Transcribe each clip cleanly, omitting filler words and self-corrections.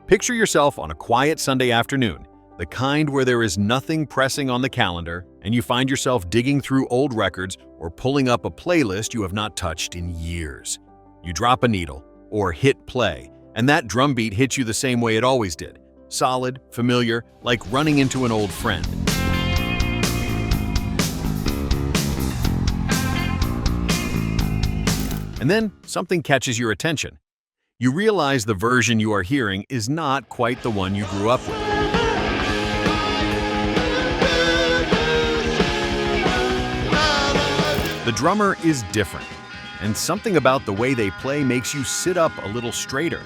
Picture yourself on a quiet Sunday afternoon, the kind where there is nothing pressing on the calendar and you find yourself digging through old records or pulling up a playlist you have not touched in years. You drop a needle or hit play, and that drum beat hits you the same way it always did. Solid, familiar, like running into an old friend. And then something catches your attention. You realize the version you are hearing is not quite the one you grew up with. The drummer is different, and something about the way they play makes you sit up a little straighter.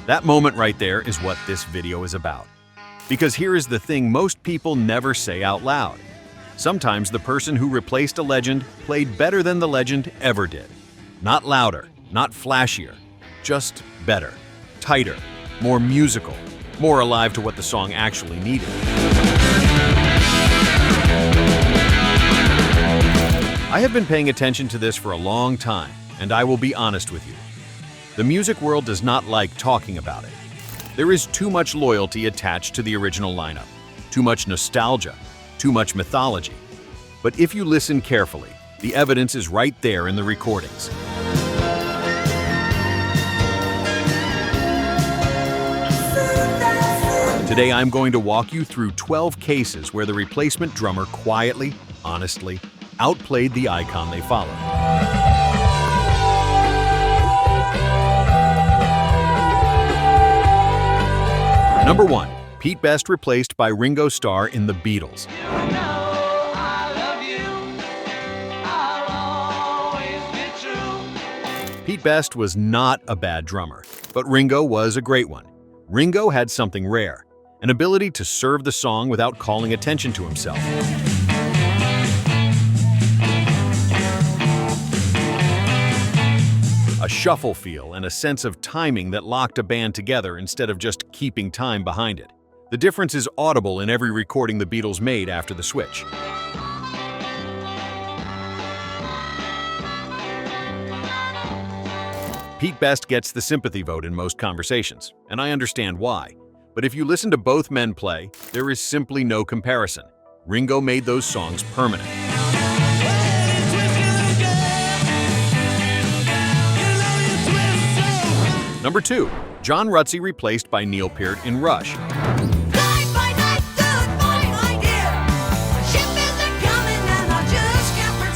That moment right there is what this video is about. Because here is the thing most people never say out loud. Sometimes the person who replaced a legend played better than the legend ever did. Not louder, not flashier, just better, tighter, more musical, more alive to what the song actually needed. I have been paying attention to this for a long time, and I will be honest with you. The music world does not like talking about it. There is too much loyalty attached to the original lineup, too much nostalgia, too much mythology. But if you listen carefully, the evidence is right there in the recordings. Today I'm going to walk you through 12 cases where the replacement drummer quietly, honestly, outplayed the icon they followed. Number 1. Pete Best replaced by Ringo Starr in the Beatles. Pete Best was not a bad drummer, but Ringo was a great one. Ringo had something rare, an ability to serve the song without calling attention to himself. A shuffle feel and a sense of timing that locked a band together instead of just keeping time behind it. The difference is audible in every recording the Beatles made after the switch. Pete Best gets the sympathy vote in most conversations, and I understand why. But if you listen to both men play, there is simply no comparison. Ringo made those songs permanent. Number 2. John Rutsey replaced by Neil Peart in Rush.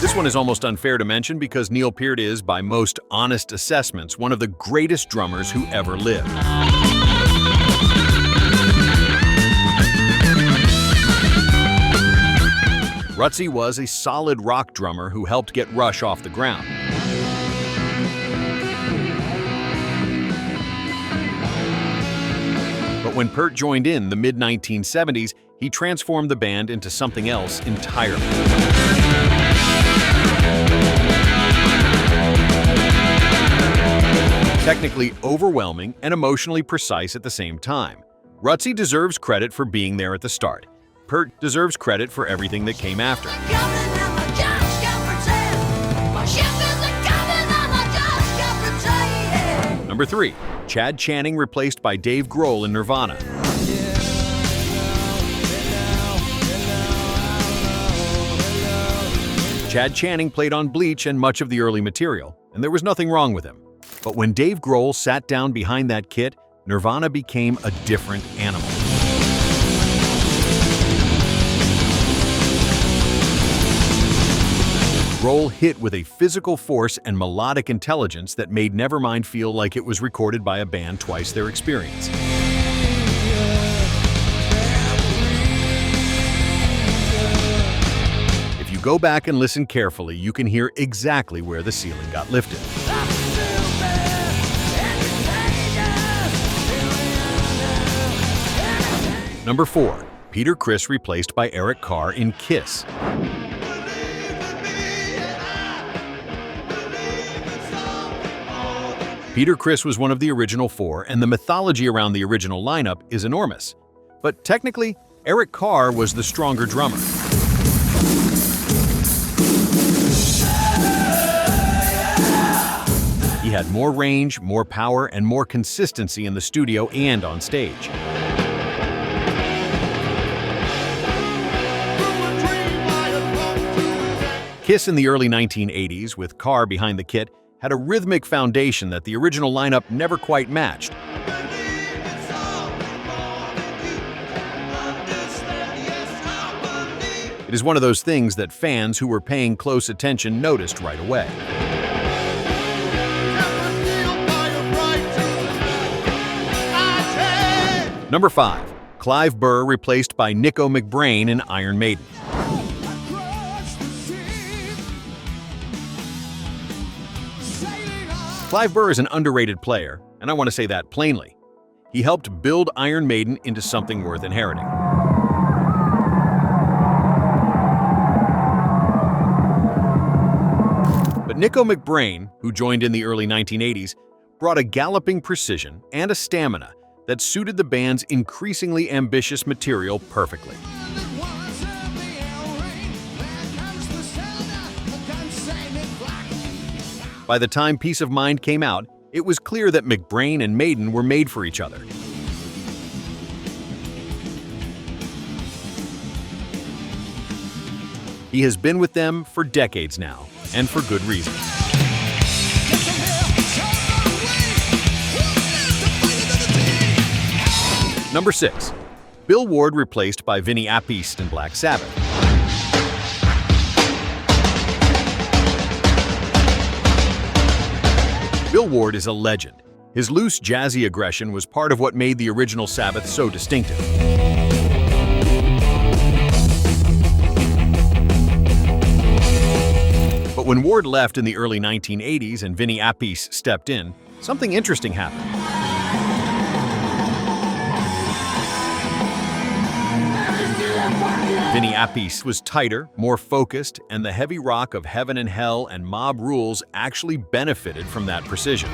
This one is almost unfair to mention because Neil Peart is, by most honest assessments, one of the greatest drummers who ever lived. Rutsey was a solid rock drummer who helped get Rush off the ground. But when Peart joined in the mid-1970s, he transformed the band into something else entirely. Technically overwhelming and emotionally precise at the same time. Rutsey deserves credit for being there at the start. Peart deserves credit for everything that came after. Number 3. Chad Channing replaced by Dave Grohl in Nirvana. Chad Channing played on Bleach and much of the early material, and there was nothing wrong with him. But when Dave Grohl sat down behind that kit, Nirvana became a different animal. Grohl hit with a physical force and melodic intelligence that made Nevermind feel like it was recorded by a band twice their experience. If you go back and listen carefully, you can hear exactly where the ceiling got lifted. Number 4. Peter Criss replaced by Eric Carr in Kiss. Peter Criss was one of the original 4, and the mythology around the original lineup is enormous. But technically, Eric Carr was the stronger drummer. He had more range, more power, and more consistency in the studio and on stage. Kiss in the early 1980s, with Carr behind the kit, had a rhythmic foundation that the original lineup never quite matched. It is one of those things that fans who were paying close attention noticed right away. Number 5. Clive Burr replaced by Nicko McBrain in Iron Maiden. Clive Burr is an underrated player, and I want to say that plainly. He helped build Iron Maiden into something worth inheriting. But Nicko McBrain, who joined in the early 1980s, brought a galloping precision and a stamina that suited the band's increasingly ambitious material perfectly. By the time Peace of Mind came out, it was clear that McBrain and Maiden were made for each other. He has been with them for decades now, and for good reason. Number 6. Bill Ward replaced by Vinny Appice in Black Sabbath. Bill Ward is a legend. His loose, jazzy aggression was part of what made the original Sabbath so distinctive. But when Ward left in the early 1980s and Vinny Appice stepped in, something interesting happened. Vinny Appice was tighter, more focused, and the heavy rock of Heaven and Hell and Mob Rules actually benefited from that precision.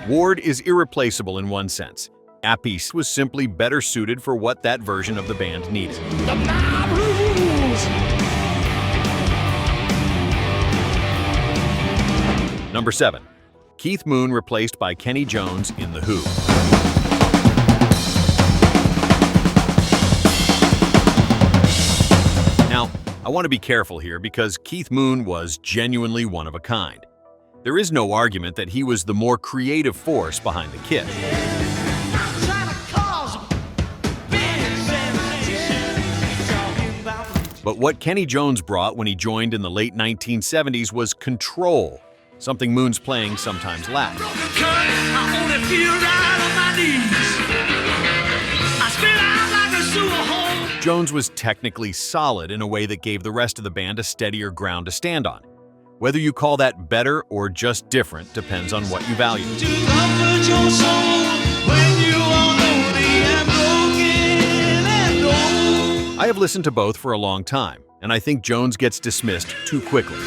Ward is irreplaceable in one sense. Appice was simply better suited for what that version of the band needed. The Mob Rules! Number 7. Keith Moon replaced by Kenny Jones in The Who. Now, I want to be careful here because Keith Moon was genuinely one of a kind. There is no argument that he was the more creative force behind the kit. But what Kenny Jones brought when he joined in the late 1970s was control, something Moon's playing sometimes lacked. Jones was technically solid in a way that gave the rest of the band a steadier ground to stand on. Whether you call that better or just different depends on what you value. I have listened to both for a long time, and I think Jones gets dismissed too quickly.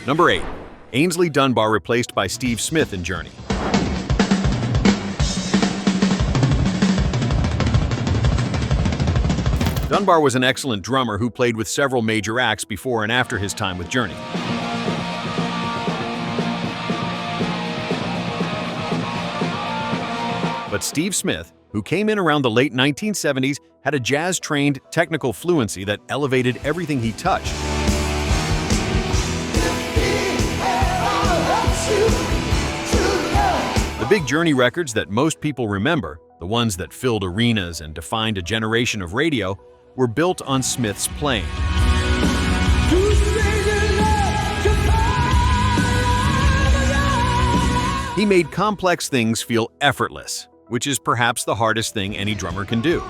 Number 8. Ainsley Dunbar replaced by Steve Smith in Journey. Dunbar was an excellent drummer who played with several major acts before and after his time with Journey. But Steve Smith, who came in around the late 1970s, had a jazz-trained technical fluency that elevated everything he touched. The big Journey records that most people remember, the ones that filled arenas and defined a generation of radio, were built on Smith's playing. He made complex things feel effortless, which is perhaps the hardest thing any drummer can do.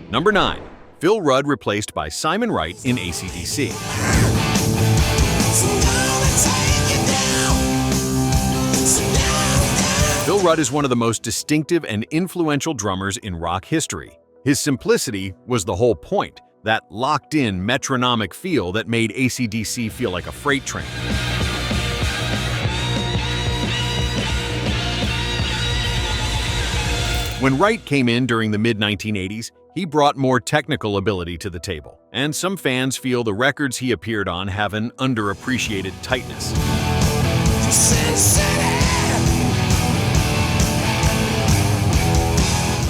Number 9. Phil Rudd replaced by Simon Wright in AC/DC. Phil Rudd is one of the most distinctive and influential drummers in rock history. His simplicity was the whole point, that locked-in metronomic feel that made AC/DC feel like a freight train. When Wright came in during the mid-1980s, he brought more technical ability to the table, and some fans feel the records he appeared on have an underappreciated tightness.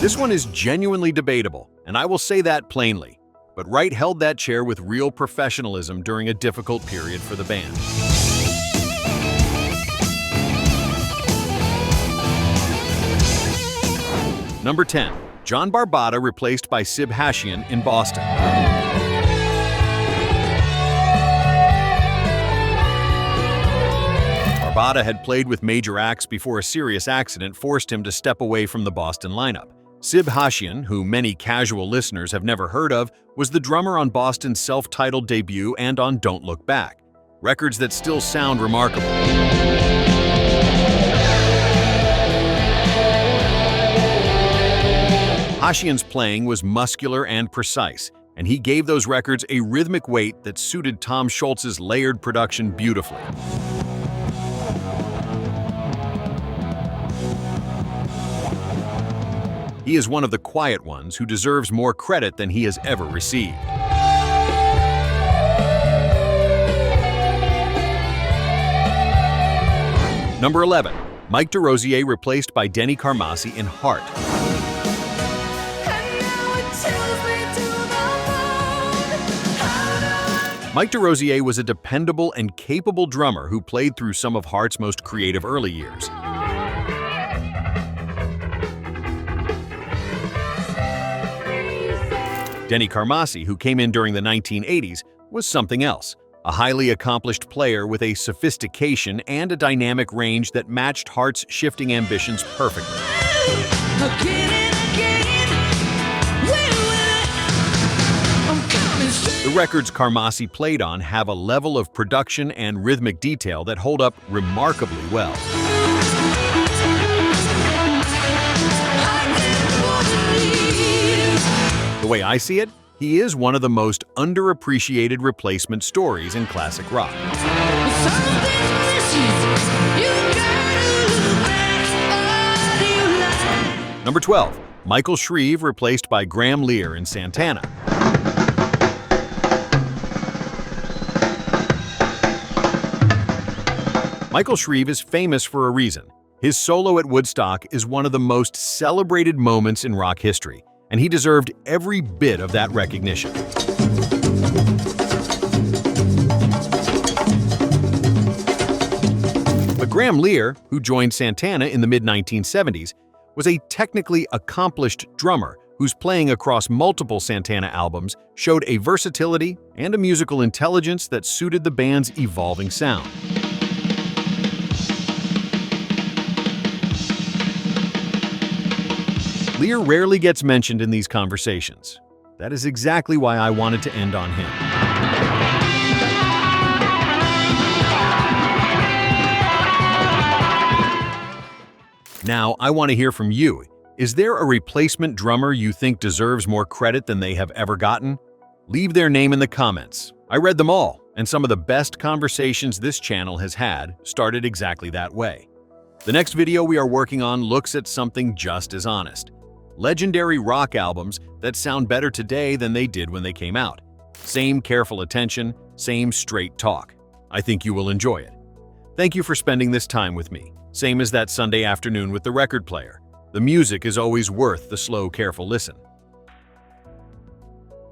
This one is genuinely debatable, and I will say that plainly, but Wright held that chair with real professionalism during a difficult period for the band. Number 10. John Barbata replaced by Sib Hashian in Boston. Barbata had played with major acts before a serious accident forced him to step away from the Boston lineup. Sib Hashian, who many casual listeners have never heard of, was the drummer on Boston's self-titled debut and on Don't Look Back, records that still sound remarkable. Hashian's playing was muscular and precise, and he gave those records a rhythmic weight that suited Tom Scholz's layered production beautifully. He is one of the quiet ones who deserves more credit than he has ever received. Number 11. Mike DeRosier replaced by Denny Carmassi in Heart. Mike DeRosier was a dependable and capable drummer who played through some of Heart's most creative early years. Denny Carmassi, who came in during the 1980s, was something else, a highly accomplished player with a sophistication and a dynamic range that matched Heart's shifting ambitions perfectly. The records Carmassi played on have a level of production and rhythmic detail that hold up remarkably well. The way I see it, he is one of the most underappreciated replacement stories in classic rock. Number 12. Michael Shreve replaced by Graham Lear in Santana. Michael Shreve is famous for a reason. His solo at Woodstock is one of the most celebrated moments in rock history, and he deserved every bit of that recognition. But Graham Lear, who joined Santana in the mid-1970s, was a technically accomplished drummer whose playing across multiple Santana albums showed a versatility and a musical intelligence that suited the band's evolving sound. Lear rarely gets mentioned in these conversations. That is exactly why I wanted to end on him. Now, I want to hear from you. Is there a replacement drummer you think deserves more credit than they have ever gotten? Leave their name in the comments. I read them all, and some of the best conversations this channel has had started exactly that way. The next video we are working on looks at something just as honest. Legendary rock albums that sound better today than they did when they came out. Same careful attention, same straight talk. I think you will enjoy it. Thank you for spending this time with me. Same as that Sunday afternoon with the record player. The music is always worth the slow, careful listen.